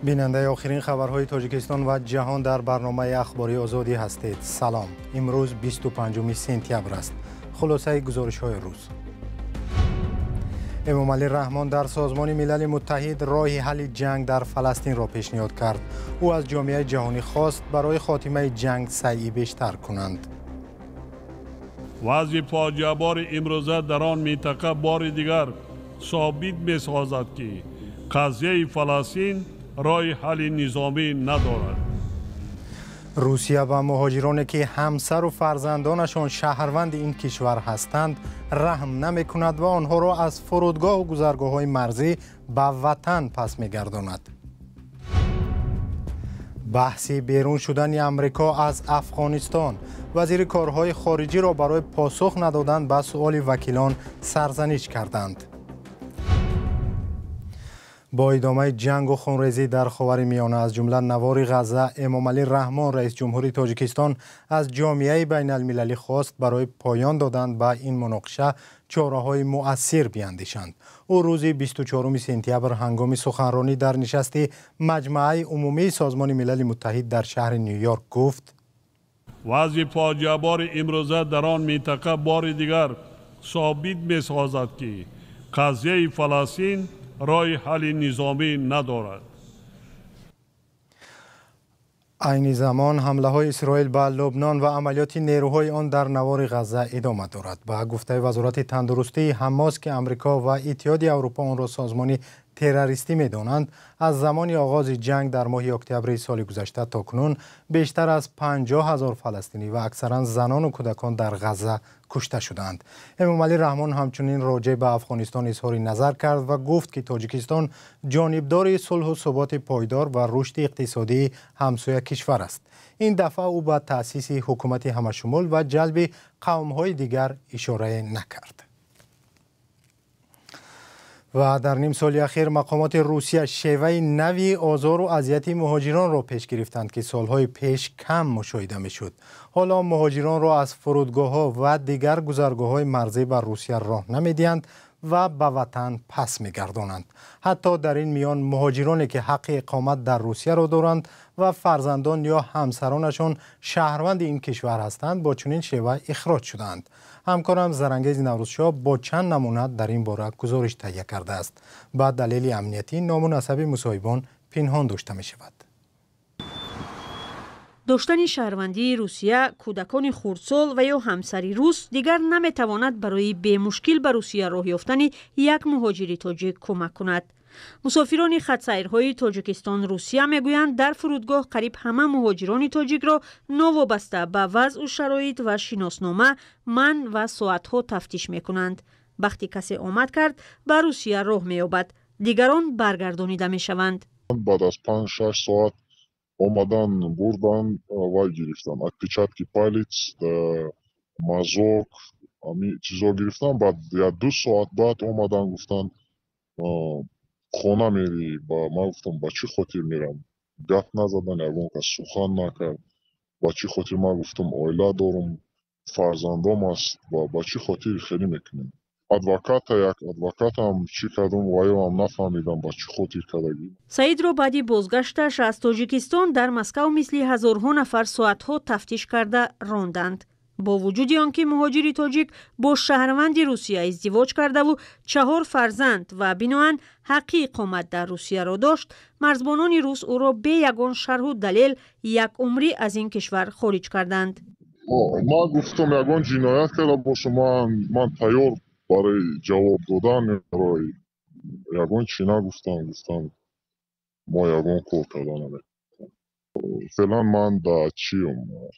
بیننده آخرین خبرهای تاجیکستان و جهان در برنامه اخباری آزادی هستید. سلام. امروز 25 سپتامبر است. خلاصه گزارش‌های روز. امامعلی رحمان در سازمان ملل متحد راه حل جنگ در فلسطین را پیشنهاد کرد. او از جامعه جهانی خواست برای خاتمه جنگ سعی بیشتر کنند. وضع فاجعه‌بار امروزه در آن منطقه بار دیگر ثابت می‌سازد که قضیه فلسطین راه حل نظامی ندارد. روسیه و مهاجرانی که همسر و فرزندانشان شهروند این کشور هستند رحم نمی‌کند و آنها را از فرودگاه و گذرگاه‌های مرزی به وطن پس می‌گرداند. بحث بیرون شدن امریکا از افغانستان. وزیر کارهای خارجی را برای پاسخ ندادن به سؤال وکیلان سرزنش کردند. با ادامه جنگ و خونریزی در خاورمیانه از جمله نوار غزه، امامعلی رحمان رئیس جمهوری تاجیکستان از جامعه بین المللی خواست برای پایان دادن به این مناقشه چاره‌های مؤثر بیاندیشند. او روز 24 سپتامبر هنگام سخنرانی در نشست مجمع عمومی سازمان ملل متحد در شهر نیویورک گفت: وضع فاجعه‌بار امروزه در آن منطقه بار دیگر ثابت می‌سازد که قضیه فلسطین راه حل نظامی ندارد. عین زمان حمله‌های اسرائیل به لبنان و عملیات نیروهای آن در نوار غزه ادامه دارد. با گفته وزارت تندرستی حماس که امریکا و اتحاد اروپا آن را سازمان تروریستی می‌دانند، از زمان آغاز جنگ در ماه اکتبر سال گذشته تا کنون بیشتر از 50,000 فلسطینی و اکثرا زنان و کودکان در غزه کشته شدند. امامعلی رحمان همچنین راجع به افغانستان اظهار نظر کرد و گفت که تاجیکستان جانبدار صلح و ثبات پایدار و رشد اقتصادی همسایه کشور است. این دفعه او به تأسیس حکومت همشمول و جلب قوم‌های دیگر اشاره نکرد. و در نیم سال اخیر مقامات روسیه شیوه نوی آزار و اذیت مهاجران را پیش گرفتند که سالهای پیش کم مشاهده میشد. حالا مهاجران را از فرودگاه‌ها و دیگر گذرگاه‌های مرزی بر روسیه راه نمیدهند و به وطن پس میگردانند. حتی در این میان مهاجرانی که حق اقامت در روسیه را دارند و فرزندان یا همسرانشان شهروند این کشور هستند با چنین شیوه اخراج شدند. همکارم زرنگیز نوروزشاه با چند نمونه در این باره گزارش تهیه کرده است. با دلیل امنیتی نامناسب مصاحبان پنهان داشته می شود. داشتن شهروندی روسیه، کودکان خردسال و یا همسری روس دیگر نمیتواند برای به مشکل به روسیه راه یافتن یک مهاجر تاجیک کمک کند. مسافران خط‌سیرهای تاجیکستان روسیه میگویند در فرودگاه قریب همه مهاجران تاجیک را نوابسته به وضع و شرایط و شناسنامه، من و ساعتها تفتیش میکنند. وقتی کسی آمد کرد به روسیه راه مییابد، دیگران برگردانیده میشوند. بعد از 5-6 ساعت آمدن بردن و گرفتن отпечатки палец, мазок, همین چیزا گرفتن. بعد 2 ساعت بعد آمدن گفتن خانه میری. من گفتم با چی خاطر میرم؟ گپ نزدن، یگان کس سخن نکرد. با چی خاطر؟ من گفتم عائله دارم، فرزندام است، با چی خاطر خیلی میکنیم. ادوکات هم چی کردم و هم نفهمیدم با چی خاطر کردگی. سعید را بعدی بازگشتش از تاجیکستان در مسکو مثل هزارها نفر ساعتها تفتیش کرده راندند. با وجود آنکه مهاجر تاجیک با شهروند روسیه ازدواج کرده و 4 فرزند و بناهن حق اقامت در روسیه را داشت، مرزبانان روس او را به یگان شرح و دلیل یک عمری از این کشور خارج کردند. ما گفتم یگان جنایت کرده باشه، من تیار برای جواب دادن برای یگان چی نگفتم. گفتم ما یگان کار کردن. فعلا من در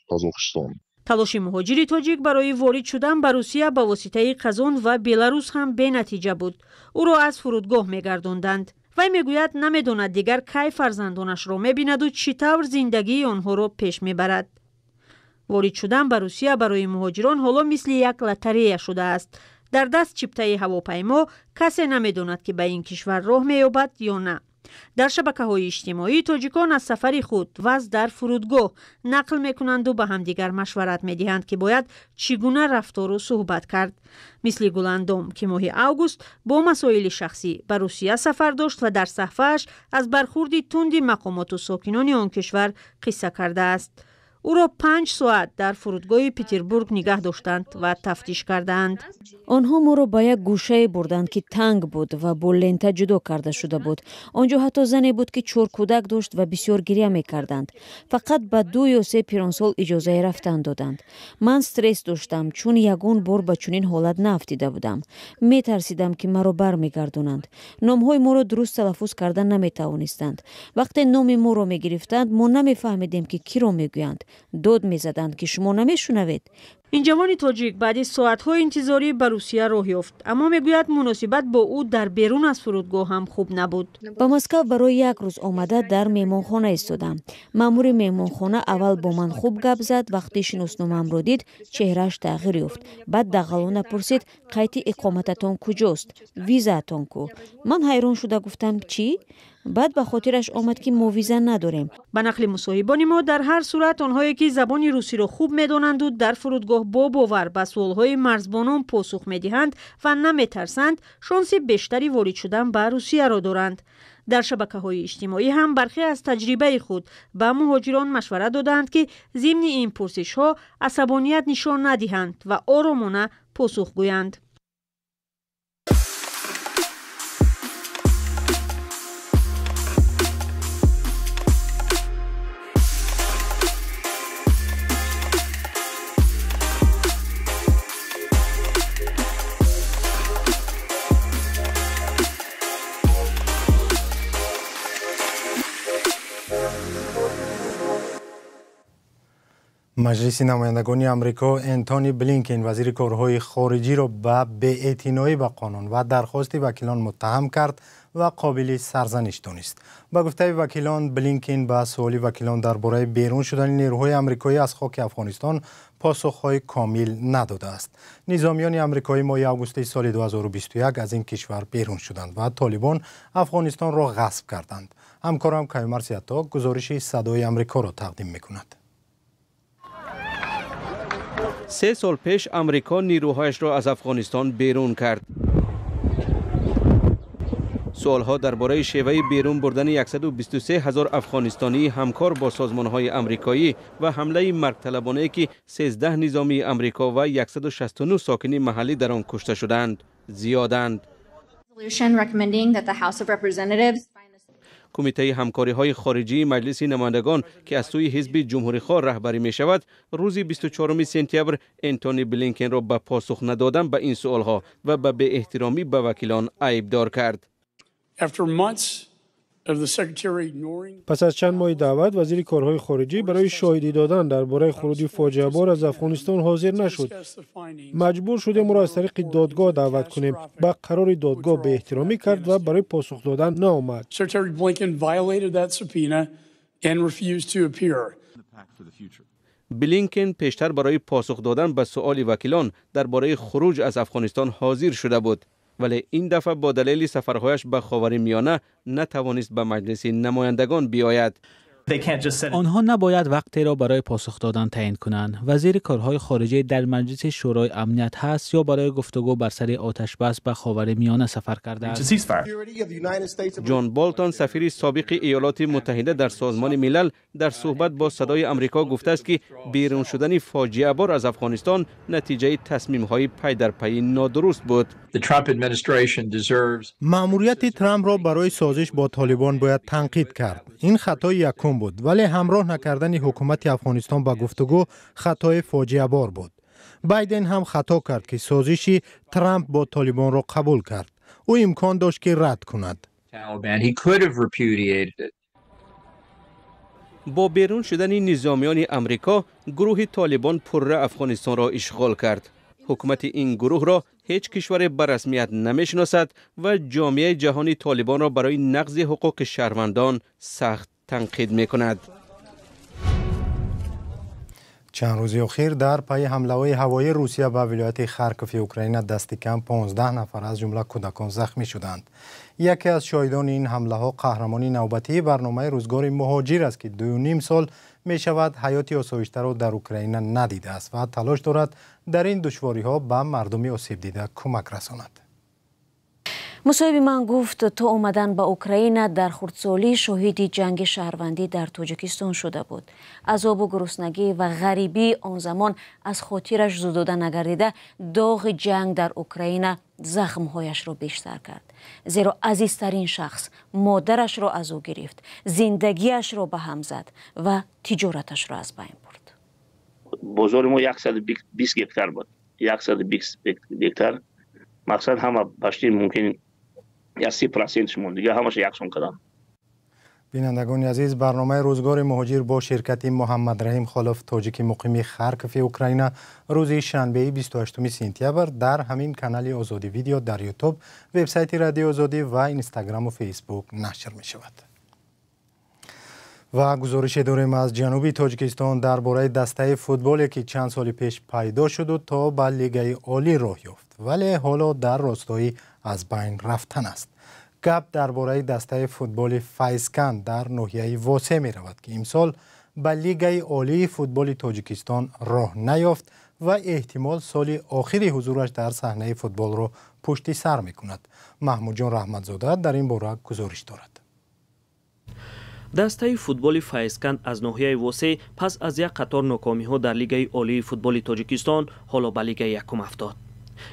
قزاقستان. تلاش مهاجر تاجیک برای وارد شدن به روسیه با واسطه قزاق و بلاروس هم به نتیجه بود. او را از فرودگاه میگرداندند. وی میگوید نمیداند دیگر کی فرزندانش را میبیند و چطور زندگی آنها را پیش میبرد. وارد شدن به روسیه برای مهاجران حالا مثل یک لاتاری شده است. در دست چپته هواپیما کسی نمیداند که به این کشور راه مییابد یا نه. در شبکه‌های اجتماعی تاجیکان از سفر خود و از در فرودگاه نقل می‌کنند و به همدیگر مشورت می‌دهند که باید چگونه رفتار و صحبت کرد. مثل گلاندام که ماه اوگوست با مسائل شخصی به روسیه سفر داشت و در صفحه‌اش از برخورد تند مقامات و ساکنان آن کشور قصه کرده است. او را 5 ساعت در فرودگاه پتربورگ نگه داشتند و تفتیش کردند. آنها ما را به یک گوشه بردند که تنگ بود و با لنت جدا کرده شده بود. آنجا حتی زنی بود که 4 کودک داشت و بسیار گریه می‌کردند. فقط به 2 یا 3 پیرانسال اجازه رفتن دادند. من استرس داشتم چون یگان بار به چنین حالت نافتیده بودم. می‌ترسیدم که مرا برمیگردانند. نام‌های ما را درست تلفظ کردن نمی‌توانستند. وقتی نام ما را می‌گرفتند ما نمی‌فهمیدیم که کی را می‌گویند. داد می‌زدند که شما نمی‌شنوید. این جوان تاجیک بعد از ساعت‌های انتظاری به روسیه راه یافت، اما میگوید مناسبت با او در بیرون از فرودگاه هم خوب نبود. به مسکو برای 1 روز آمده در مهمانخانه ایستادم. مأمور مهمانخانه اول با من خوب گپ زد. وقتی شناسنامه‌ام را دید چهرهش تغییر یافت. بعد دغلانه پرسید قید اقامتتان کجاست؟ ویزاتان کو؟ من حیران شده گفتم چی؟ بعد به خاطرش آمد که ما ویزا نداریم. به نقل مصاحبان ما در هر صورت آنهایی که زبان روسی را خوب می‌دانند و در فرودگاه با باور به سوال‌های مرزبانان پاسخ می‌دهند و نمی‌ترسند، شانس بیشتری وارد شدن به روسیه را دارند. در شبکه‌های اجتماعی هم برخی از تجربه خود به مهاجران مشورت دادند که ضمن این پرسش‌ها عصبانیت نشان ندهند و آرامانه پاسخ گویند. مجلس نمایندگان امریکا انتونی بلینکن وزیر کارهای خارجی را به بی‌اعتنایی به قانون و درخواست وکیلان متهم کرد و قابل سرزنش دانست. با گفته وکیلان بلینکن به سوال وکیلان درباره بیرون شدن نیروهای آمریکایی از خاک افغانستان پاسخهای کامل نداده است. نظامیان آمریکایی ماه آگوست سال 2021 از این کشور بیرون شدند و طالبان افغانستان را غصب کردند. همکارم کیومرث عطا گزارش صدای آمریکا را تقدیم می‌کند. 3 سال پیش امریکا نیروهایش را از افغانستان بیرون کرد. سوالها درباره شیوه بیرون بردن 123,000 افغانستانی همکار با سازمان‌های آمریکایی و حمله مرگ‌طلبانه که 13 نظامی آمریکا و 169 ساکن محلی در آن کشته شدند زیادند. کمیته همکاری‌های خارجی مجلس نمایندگان که از سوی حزب جمهوری‌خواه رهبری می‌شود، روز 24 سپتامبر انتونی بلینکن را به پاسخ ندادن به این سوال‌ها و به بی‌احترامی به وکیلان عیبدار کرد. پس از چند ماه دعوت، وزیر کارهای خارجی برای شاهدی دادن درباره خروج فاجعه بار از افغانستان حاضر نشد. مجبور شدیم او را از طریق دادگاه دعوت کنیم. با قرار دادگاه به احترامی کرد و برای پاسخ دادن نآمد. بلینکن پیشتر برای پاسخ دادن به سؤال وکیلان درباره خروج از افغانستان حاضر شده بود، ولی این دفعه با دلیل سفرهایش به خاورمیانه نتوانست به مجلس نمایندگان بیاید. آنها نباید وقتی را برای پاسخ دادن تعیین کنند. وزیر کارهای خارجه در مجلس شورای امنیت هست یا برای گفتگو بر سر آتش بس به خاورمیانه سفر کرده است. جان بولتون سفیر سابق ایالات متحده در سازمان ملل در صحبت با صدای آمریکا گفته است که بیرون شدن فاجعه بار از افغانستان نتیجه تصمیم‌های پی در پی نادرست بود. مأموریت ترامپ را برای سازش با طالبان باید تنقید کرد. این خطای یکم بود، ولی همراه نکردن حکومت افغانستان با گفتگو خطای فاجعه بار بود. بایدن هم خطا کرد که سازش ترامپ با طالبان را قبول کرد. او امکان داشت که رد کند. با بیرون شدن نظامیان امریکا، گروه طالبان پره افغانستان را اشغال کرد. حکومت این گروه را هیچ کشور به رسمیت نمیشناسد و جامعه جهانی طالبان را برای نقض حقوق شهروندان سخت تنقید میکند. چند روز اخیر در پی حمله‌های هوایی روسیه به ولایت خارکوف اوکراین دست کم 15 نفر از جمله کودکان زخمی شدند. یکی از شاهدان این حمله‌ها قهرمانی نوبتی برنامه روزگار مهاجر است که 2.5 سال می شود حیات آسایش‌تر را در اوکراین ندیده است و تلاش دارد در این دشواری‌ها به مردم آسیب دیده کمک رساند. مصاحب من گفت تا آمدن به اوکراین در خردسالی شاهد جنگ شهروندی در تاجیکستان شده بود. عذاب و گرسنگی و غریبی آن زمان از خاطرش زدوده نگردیده داغ جنگ در اوکراین زخمهایش را بیشتر کرد. زیرا عزیزترین شخص مادرش را از او گرفت، زندگیش را به هم زد و تجارتش را از بین برد. بازار ما 120 هکتار بود. 120 هکتار مقصد همه باشتی ممکن 30% مون دیگه همش یکسان کردن. بینندگان عزیز، برنامه روزگار مهاجر با شرکت محمد رحیم خالف تاجیک مقیم خارکوف اوکراین روز شنبه 28 سپتامبر در همین کانال آزادی ویدیو در یوتیوب، وبسایت رادیو آزادی و اینستاگرام و فیسبوک نشر می شود. و گزارش داریم از جنوبی تاجیکستان درباره دسته فوتبالی که چند سال پیش پیدا شد و تا به لیگ عالی راه یافت ولی حالا در راستای از بین رفتن است. گپ درباره دسته فوتبال فیضکند در ناحیه واسه می رود که امسال به لیگ عالی فوتبال تاجیکستان راه نیافت و احتمال سال آخری حضورش در صحنه فوتبال را پشت سر می کند. محمود جان رحمتزاده در این باره گزارش دارد. دسته فوتبال فیضکند از ناحیه واسه پس از یک قطار ناکامی‌ها در لیگ عالی فوتبال تاجیکستان حالا به لیگ یکم افتاد.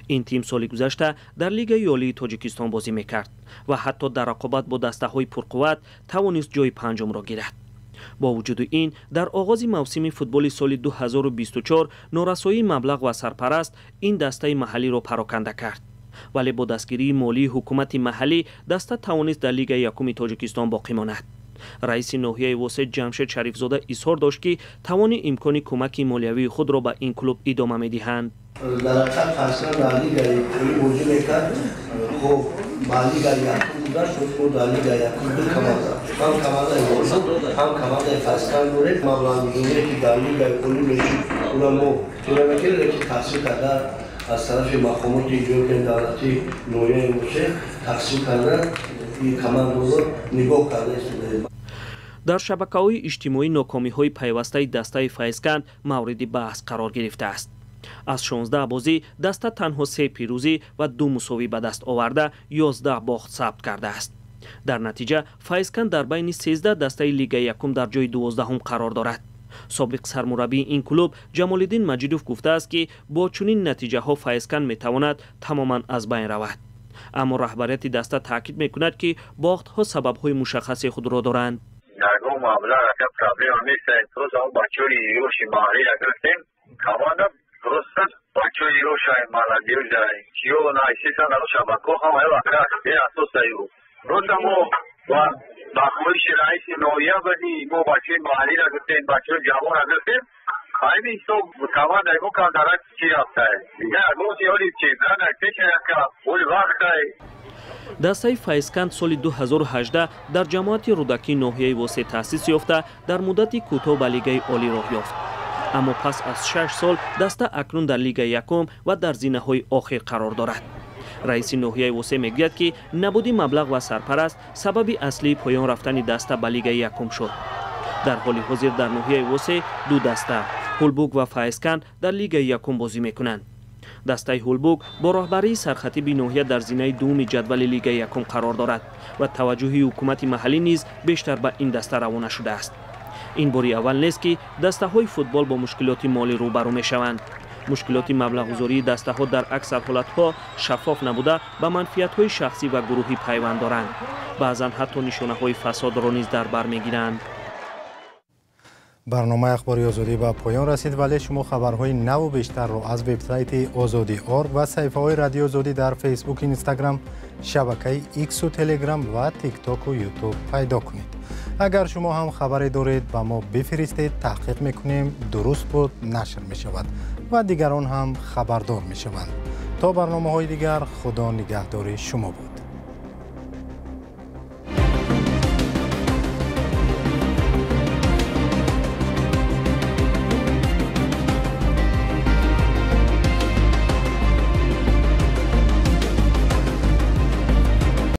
این تیم سال گذشته در لیگ عالی تاجیکستان بازی میکرد و حتی در رقابت با دسته‌های پرقوت توانست جای پنجم را گیرد. با وجود این در آغاز موسم فوتبال سال 2024 نارسایی مبلغ و سرپرست این دسته محلی را پراکنده کرد. ولی با دستگیری مالی حکومت محلی دسته توانست در لیگ یکم تاجیکستان باقی ماند. رئیس ناحیه واسه جمشید شریفزاده اظهار داشت که توان امکان کمک مالیوی خود را به این کلوب ادامه می‌دهند. در حقیقت خاصا در لیگ عالی بازی می‌کرد. خب با لیگ یکم داشت و در لیگ یکم دو کمال هم کمال فصل داره مبلغی که در لیگ عالی میشه اونم چرا میگه که تحصیل کرده از طرف مقامات ایجاد دولتی ناحیه واسه تحصیل کرده این کمال رو نگاه کرده. در شبکه‌های اجتماعی ناکامی‌های پیوسته دسته فیضکند مورد بحث قرار گرفته است. از 16 بازی دسته تنها 3 پیروزی و 2 مساوی به دست آورده 11 باخت ثبت کرده است. در نتیجه فیضکند در بین 13 دسته لیگ یکم در جای 12 قرار دارد. سابق سرمربی این کلوب جمال‌الدین مجیدوف گفته است که با چنین نتیجه‌ها فیضکند می‌تواند تماما از بین رود. اما رهبریت دسته تاکید می‌کند که باخت‌ها سبب‌های مشخص خود را دارند. در اون معامله که پرابلم نیست، روز اون بچه‌ی یوش مالی گرفتیم کاملا درست است. بچه‌ی یوش مالی داره کیو نایسیسان در شبکه هم وقت این اساس ایو روز ما و باخویش رئیس نویا بدی مو بچه مالی گرفتیم بچه جوان گرفتیم همین تو کاملا دیگه کار داره چی رفته دیگه روز یوری چیز نه تیشه که اون وقت دسته فیضکند سال 2018 در جماعت رودکی ناحیه واسه تأسیس یافته در مدت کوتاه به لیگ عالی راه یافت. اما پس از 6 سال دسته اکنون در لیگ یکم و در زینه‌های آخر قرار دارد. رئیس ناحیه واسه میگوید که نبودی مبلغ و سرپرست سبب اصلی پایان رفتن دسته به لیگ یکم شد. در حال حاضر در ناحیه واسه 2 دسته هولبوک و فیضکند در لیگ یکم بازی میکنند. دسته هولبوک با راهبری سرخطیب ناحیه در زینه دوم جدول لیگ یکم قرار دارد و توجه حکومت محلی نیز بیشتر به این دسته روانه شده است. این باری اول نیست که دسته های فوتبال با مشکلات مالی روبرو می شوند. مشکلات مبلغ گذاری دسته ها در اکثر حالت ها شفاف نبوده به منفعت های شخصی و گروهی پیوند دارند. بعضا حتی نشانه های فساد را نیز در بر می گیرند. برنامه اخباری آزادی به پایان رسید ولی شما خبرهای نو و بیشتر را از وبسایت آزادی آرگ و صفحه های رادیو آزادی در فیسبوک، اینستاگرام، شبکه ایکس و تلگرام و تیک تاک و یوتیوب پیدا کنید. اگر شما هم خبری دارید با ما بفرستید، تحقیق میکنیم، درست بود نشر می شود و دیگران هم خبردار می شوند. تا برنامه های دیگر، خدا نگهدار شما بود.